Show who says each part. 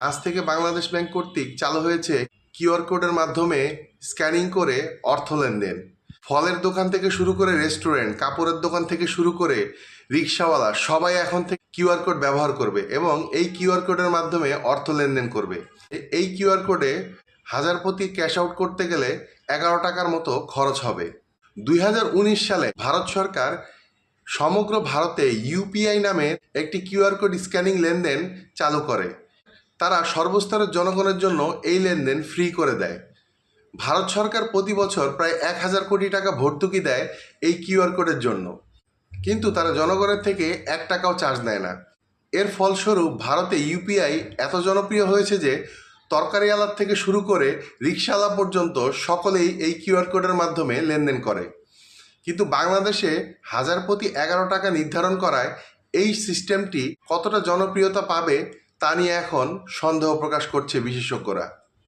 Speaker 1: আজ থেকে বাংলাদেশ ব্যাংক কর্তৃক চালু হয়েছে কিউআর কোডের মাধ্যমে স্ক্যানিং করে অর্থ লেনদেন। ফলের দোকান থেকে শুরু করে রেস্টুরেন্ট, কাপড়ের দোকান থেকে শুরু করে রিক্সাওয়ালা সবাই এখন থেকে কিউআর কোড ব্যবহার করবে এবং এই কিউআর কোডের মাধ্যমে অর্থ লেনদেন করবে। এই কিউআর কোডে হাজার প্রতি ক্যাশ আউট করতে গেলে 11 টাকার মতো খরচ হবে। 2019 সালে ভারত সরকার সমগ্র ভারতে ইউপিআই নামের একটি কিউআর কোড স্ক্যানিং লেনদেন চালু করে। তারা সর্বস্তরের জনগণের জন্য এই লেনদেন ফ্রি করে দেয়। ভারত সরকার প্রতি বছর প্রায় 1,000 কোটি টাকা ভর্তুকি দেয় এই কিউআর কোডের জন্য, কিন্তু তারা জনগণের থেকে 1 টাকাও চার্জ নেয় না। এর ফলস্বরূপ ভারতে ইউপিআই এত জনপ্রিয় হয়েছে যে তরকারিওয়ালার থেকে শুরু করে রিক্সাওয়ালা পর্যন্ত সকলেই এই কিউআর কোডের মাধ্যমে লেনদেন করে। কিন্তু বাংলাদেশে হাজার প্রতি 11 টাকা নির্ধারণ করায় এই সিস্টেমটি কতটা জনপ্রিয়তা পাবে তা নিয়ে এখন সন্দেহ প্রকাশ করছে বিশেষজ্ঞরা।